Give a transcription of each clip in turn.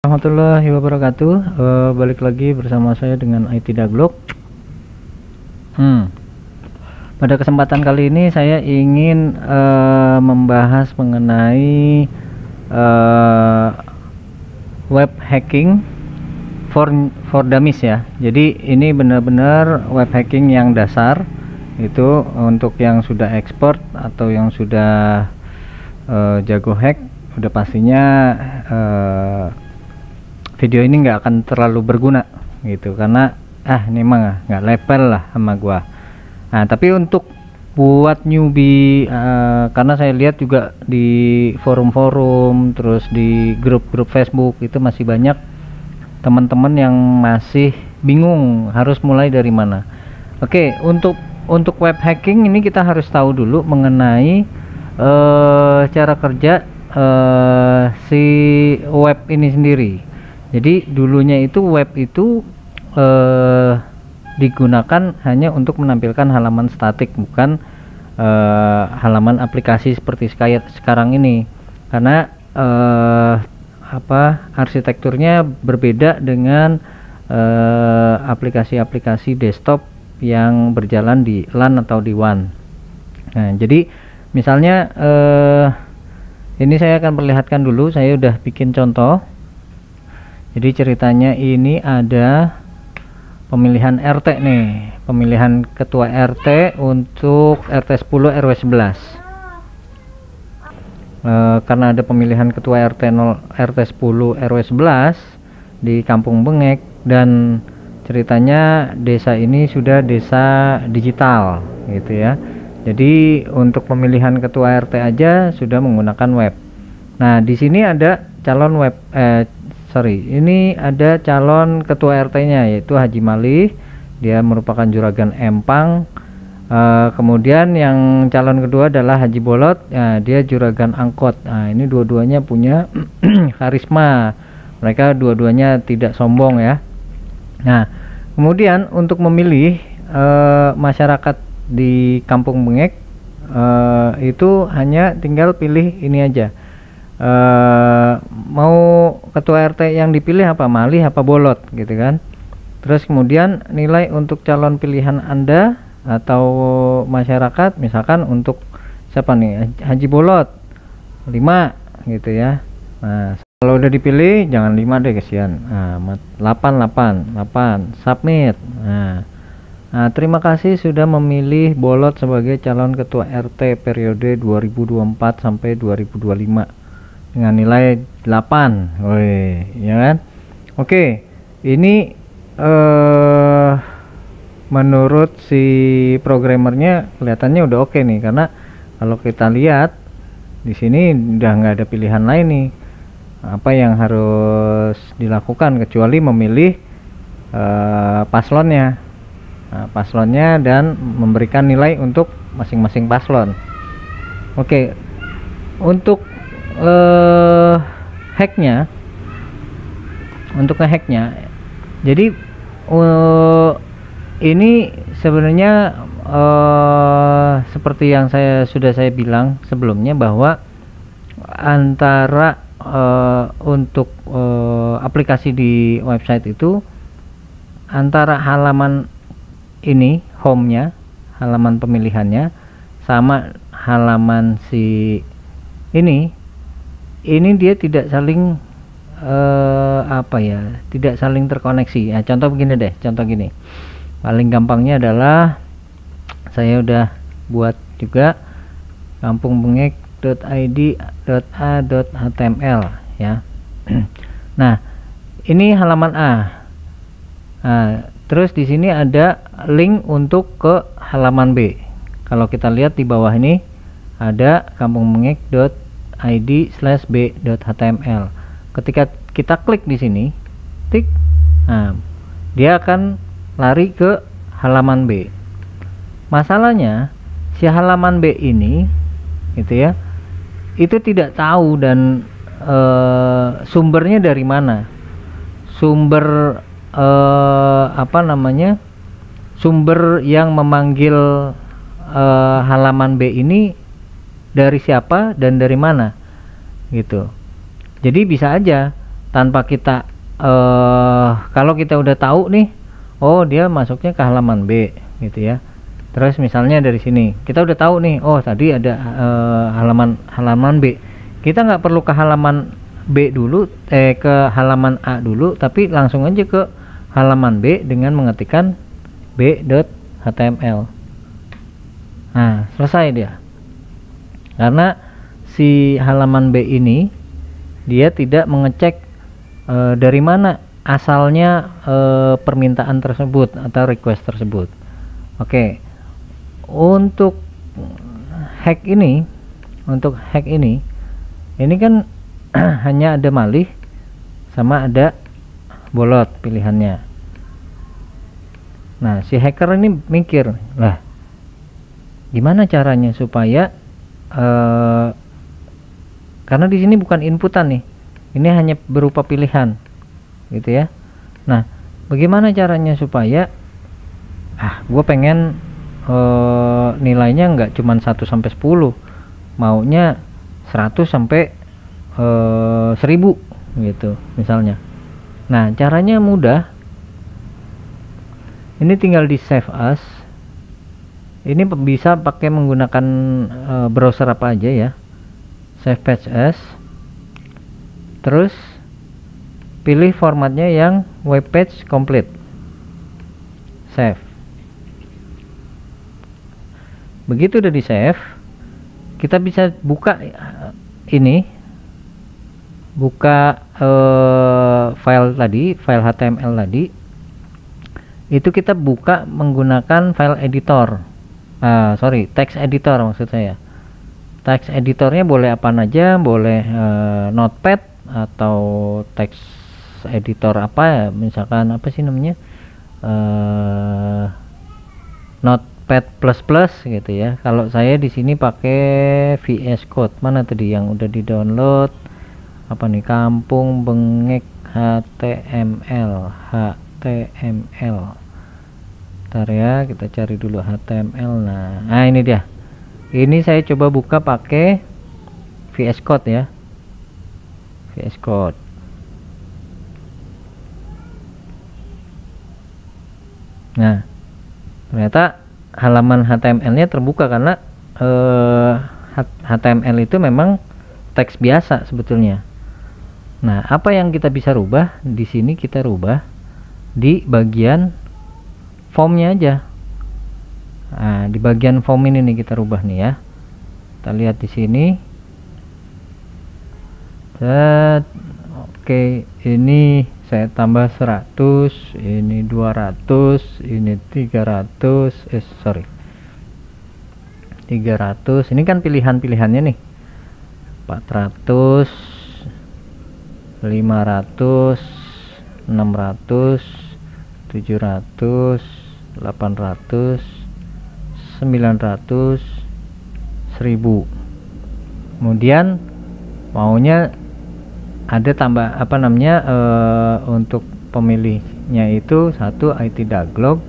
Warahmatullahi wabarakatuh. Balik lagi bersama saya dengan IT Daglok. Pada kesempatan kali ini saya ingin membahas mengenai web hacking for dummies ya. Jadi ini benar-benar web hacking yang dasar, itu untuk yang sudah expert atau yang sudah jago hack, udah pastinya video ini nggak akan terlalu berguna gitu, karena ini emang nggak level lah sama gua. Nah, tapi untuk buat newbie, karena saya lihat juga di forum-forum, terus di grup-grup Facebook itu masih banyak teman-teman yang masih bingung harus mulai dari mana. Oke, untuk web hacking ini kita harus tahu dulu mengenai cara kerja si web ini sendiri. Jadi dulunya itu web itu digunakan hanya untuk menampilkan halaman statik, bukan halaman aplikasi seperti sekarang ini, karena arsitekturnya berbeda dengan aplikasi-aplikasi desktop yang berjalan di LAN atau di WAN. Nah, jadi misalnya ini saya akan perlihatkan dulu, saya udah bikin contoh. Jadi ceritanya ini ada pemilihan RT nih, pemilihan ketua RT untuk RT 10 RW 11. Karena ada pemilihan ketua RT 10 RW 11 di Kampung Bengek, dan ceritanya desa ini sudah desa digital gitu ya. Jadi untuk pemilihan ketua RT aja sudah menggunakan web. Nah, di sini ada calon ini ada calon ketua RT-nya, yaitu Haji Malih. Dia merupakan juragan Empang. Kemudian yang calon kedua adalah Haji Bolot. Dia juragan Angkot. Nah, ini dua-duanya punya karisma. Mereka dua-duanya tidak sombong ya. Nah, kemudian untuk memilih masyarakat di Kampung Bengek, itu hanya tinggal pilih ini aja. Mau ketua RT yang dipilih apa, Malih apa Bolot gitu kan. Terus kemudian nilai untuk calon pilihan Anda atau masyarakat, misalkan untuk siapa nih, Haji Bolot 5 gitu ya. Nah, kalau udah dipilih jangan 5 deh, kesian. 8 submit. Nah, terima kasih sudah memilih Bolot sebagai calon ketua RT periode 2024 sampai 2025 dengan nilai 8. Woi, ya kan? Oke, ini menurut si programmernya kelihatannya udah oke nih, karena kalau kita lihat di sini udah nggak ada pilihan lain nih apa yang harus dilakukan kecuali memilih paslonnya. Nah, paslonnya dan memberikan nilai untuk masing-masing paslon. Oke, untuk hacknya, jadi ini sebenarnya seperti yang sudah saya bilang sebelumnya, bahwa antara untuk aplikasi di website itu, antara halaman ini, home-nya, halaman pemilihannya, sama halaman si ini dia tidak saling tidak saling terkoneksi. Nah, contoh begini deh, paling gampangnya adalah saya udah buat juga kampungbengek.id.a.html ya. Nah, ini halaman A. Nah, terus di sini ada link untuk ke halaman B. Kalau kita lihat di bawah ini ada kampungbengek.id/b.html. Ketika kita klik di sini, tik, nah, dia akan lari ke halaman B. Masalahnya si halaman B ini, gitu ya, itu tidak tahu dan sumbernya dari mana. Sumber sumber yang memanggil halaman B ini dari siapa dan dari mana gitu. Jadi bisa aja tanpa kita kalau kita udah tahu nih, oh dia masuknya ke halaman B gitu ya. Terus misalnya dari sini kita udah tahu nih, oh tadi ada halaman B. Kita nggak perlu ke halaman B dulu, ke halaman A dulu, tapi langsung aja ke halaman B dengan mengetikkan b.html. Nah, selesai dia. Karena si halaman B ini dia tidak mengecek dari mana asalnya permintaan tersebut atau request tersebut. Oke. Untuk hack ini kan hanya ada malih sama ada bolot pilihannya. Nah, si hacker ini mikir, lah gimana caranya supaya karena di sini bukan inputan nih, ini hanya berupa pilihan gitu ya. Nah, bagaimana caranya supaya gue pengen nilainya nggak cuman 1 sampai 10, maunya 100 sampai 1000 gitu misalnya. Nah, caranya mudah, ini tinggal di save as. Ini bisa pakai menggunakan browser apa aja ya, save page as, terus pilih formatnya yang web page complete, save. Begitu udah di save, kita bisa buka ini, buka file tadi, file HTML tadi, itu kita buka menggunakan file editor, text editor maksud saya. Text editornya boleh apa aja, boleh notepad atau text editor apa ya, misalkan apa sih namanya, notepad plus gitu ya. Kalau saya di sini pakai VS Code. Mana tadi yang udah di download, apa nih, Kampung Bengek HTML. Ntar ya, kita cari dulu HTML. Nah ini dia. Ini saya coba buka pakai VS Code ya, VS Code. Nah, ternyata halaman HTML-nya terbuka karena HTML itu memang teks biasa sebetulnya. Nah, apa yang kita bisa rubah di sini, kita rubah di bagian formnya aja. Nah, di bagian form ini nih kita rubah nih ya. Kita lihat di sini. Oke, ini saya tambah 100, ini 200, ini 300, 300. Ini kan pilihan-pilihannya nih. 400, 500, 600, 700, 800, 900, 1000. Kemudian maunya ada tambah apa namanya, untuk pemilihnya itu satu IT Daglog,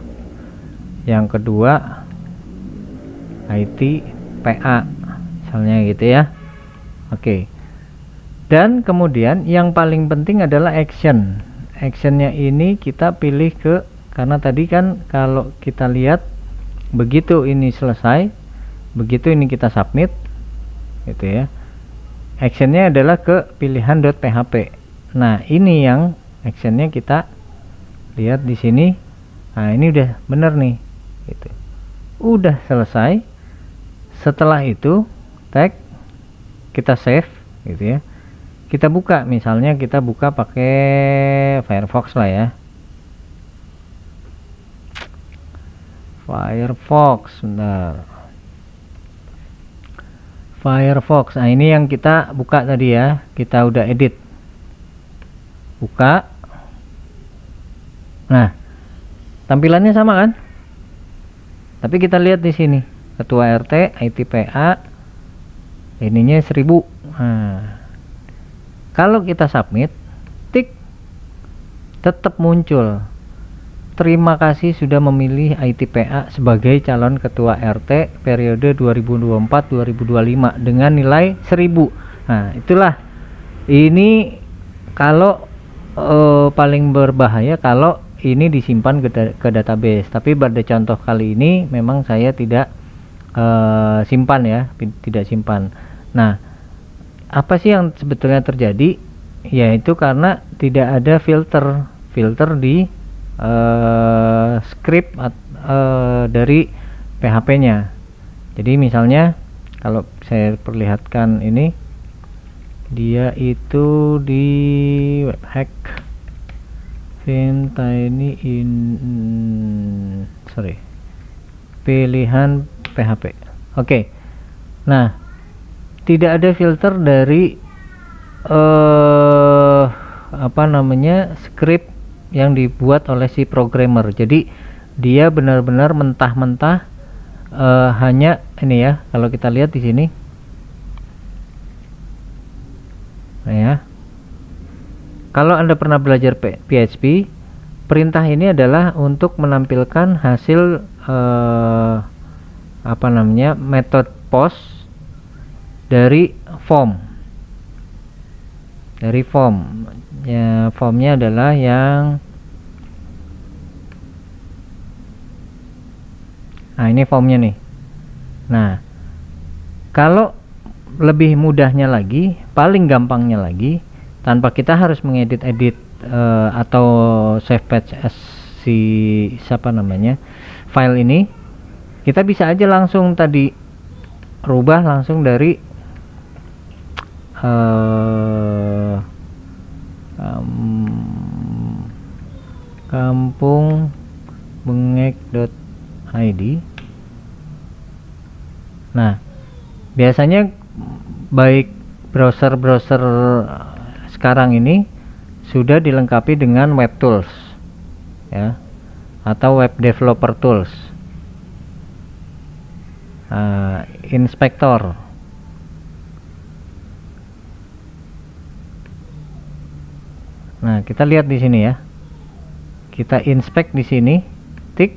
yang kedua IT PA misalnya gitu ya. Oke. Dan kemudian yang paling penting adalah actionnya ini kita pilih ke, karena tadi kan kalau kita lihat begitu ini selesai, begitu ini kita submit gitu ya, actionnya adalah ke pilihan .php. Nah, ini yang actionnya kita lihat di sini. Nah, ini udah bener nih gitu, udah selesai. Setelah itu tag kita save gitu ya, kita buka, misalnya kita buka pakai Firefox lah ya, Firefox. Bentar, Firefox. Nah, ini yang kita buka tadi ya, kita udah edit, buka. Nah, tampilannya sama kan, tapi kita lihat di sini ketua RT, ITPA, ininya 1000. Nah, kalau kita submit, tik, tetap muncul, terima kasih sudah memilih ITPA sebagai calon ketua RT periode 2024-2025 dengan nilai 1000. Nah, itulah ini kalau paling berbahaya kalau ini disimpan ke database, tapi pada contoh kali ini memang saya tidak simpan ya, tidak simpan. Nah, apa sih yang sebetulnya terjadi? Yaitu karena tidak ada filter di script dari PHP-nya. Jadi misalnya kalau saya perlihatkan ini, dia itu di webhack pilihan PHP. Oke. Nah, tidak ada filter dari script yang dibuat oleh si programmer. Jadi dia benar-benar mentah-mentah hanya ini ya. Kalau kita lihat di sini, nah ya, kalau Anda pernah belajar PHP, perintah ini adalah untuk menampilkan hasil method post dari form. Ya, formnya adalah yang ini formnya nih. Nah, kalau lebih mudahnya lagi, paling gampangnya lagi, tanpa kita harus mengedit-edit atau save patch file ini, kita bisa aja langsung tadi rubah langsung dari kampungbengek.id. Nah, biasanya baik browser sekarang ini sudah dilengkapi dengan web tools ya, atau web developer tools, inspektor. Nah, kita lihat di sini ya, kita inspect di sini, tik,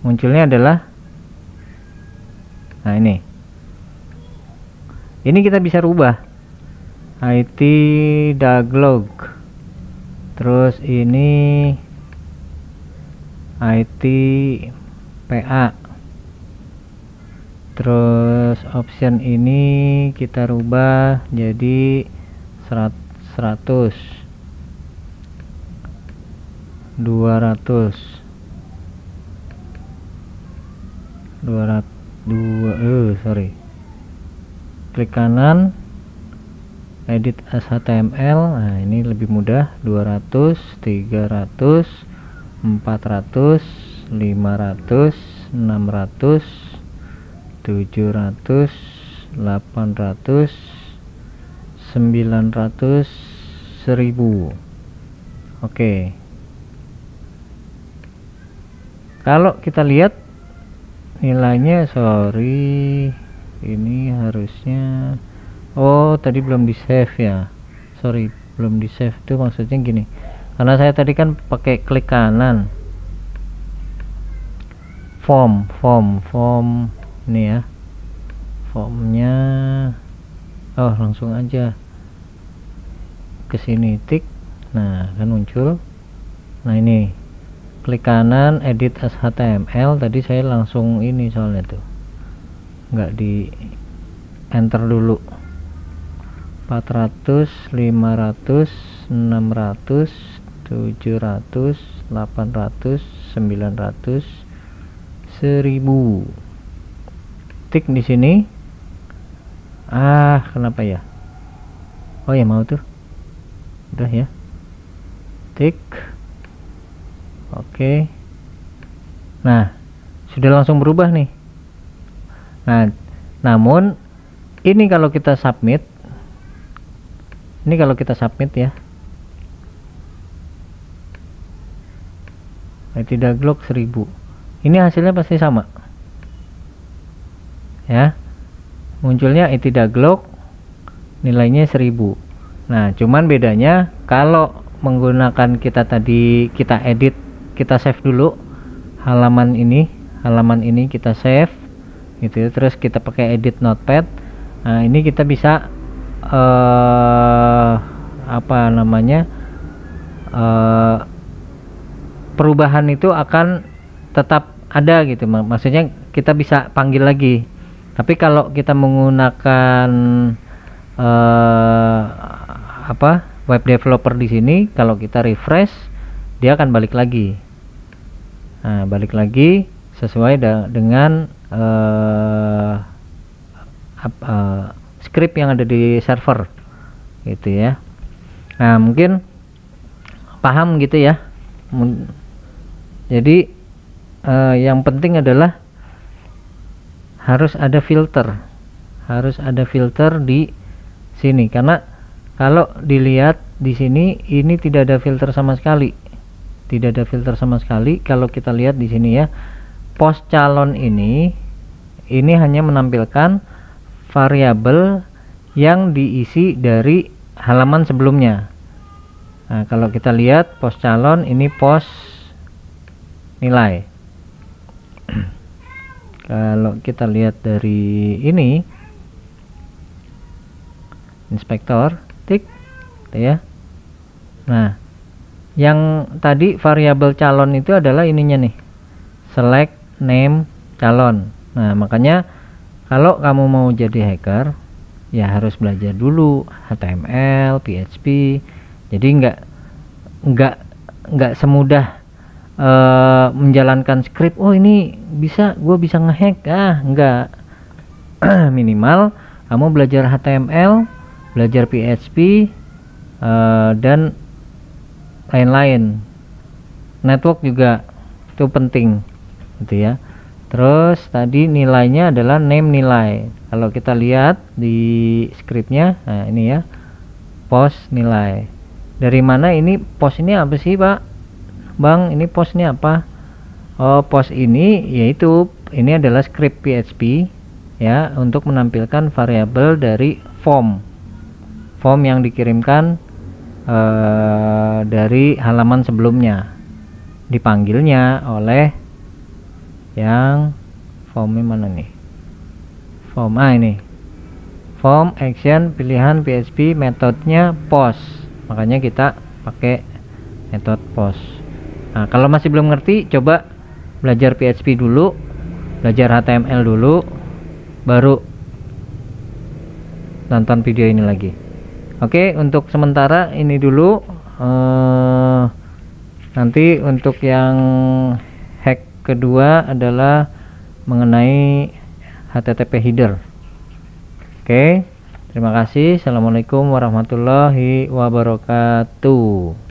munculnya adalah ini kita bisa rubah IT Daglog, terus ini IT PA, terus option ini kita rubah jadi 100 200 klik kanan, edit as HTML. Nah, ini lebih mudah, 200 300 400 500 600 700 800 900 1000. Oke. Kalau kita lihat nilainya, ini harusnya tadi belum di save ya, belum di save. Itu maksudnya gini, karena saya tadi kan pakai klik kanan, form ini ya, formnya langsung aja ke sini, tik. Nah, kan muncul. Nah, ini klik kanan, edit as HTML. Tadi saya langsung ini, soalnya tuh nggak di enter dulu. 400 500 600 700 800 900 1000. Tik di sini. Kenapa ya? Ya mau tuh. Udah ya. Tik. Oke. Nah, sudah langsung berubah nih. Nah, namun ini kalau kita submit, ya, IT Daglog 1000. Ini hasilnya pasti sama. Ya. Munculnya IT Daglog, nilainya 1000. Nah, cuman bedanya kalau menggunakan kita edit, kita save dulu halaman ini kita save gitu ya, terus kita pakai edit notepad. Nah, ini kita bisa eh, perubahan itu akan tetap ada gitu. Maksudnya kita bisa panggil lagi. Tapi kalau kita menggunakan web developer di sini, kalau kita refresh dia akan balik lagi. Nah, balik lagi sesuai dengan script yang ada di server gitu ya. Nah, mungkin paham gitu ya. Jadi yang penting adalah harus ada filter di sini, karena kalau dilihat di sini ini tidak ada filter sama sekali, Kalau kita lihat di sini ya, post calon ini hanya menampilkan variabel yang diisi dari halaman sebelumnya. Nah, kalau kita lihat post calon ini post nilai. Kalau kita lihat dari ini inspektor tik ya. Nah, yang tadi variabel calon itu adalah ininya nih, select name calon. Nah, makanya kalau kamu mau jadi hacker ya harus belajar dulu HTML, PHP. Jadi nggak semudah menjalankan script. Oh, ini gue bisa ngehack. Enggak. Minimal kamu belajar HTML, belajar PHP, dan lain-lain. Network juga itu penting gitu ya. Terus tadi nilainya adalah name nilai. Kalau kita lihat di scriptnya, nah ini ya, post nilai. Dari mana ini post ini apa sih Pak? Bang, ini post ini apa? Oh, post ini yaitu ini adalah script PHP ya, untuk menampilkan variabel dari form yang dikirimkan dari halaman sebelumnya, dipanggilnya oleh yang formnya mana nih, form ini form action pilihan PHP, metodenya post, makanya kita pakai metode post. Nah, kalau masih belum ngerti, coba belajar PHP dulu, belajar HTML dulu, baru nonton video ini lagi. Oke, untuk sementara ini dulu. Nanti untuk yang hack kedua adalah mengenai HTTP header. Oke, terima kasih. Assalamualaikum warahmatullahi wabarakatuh.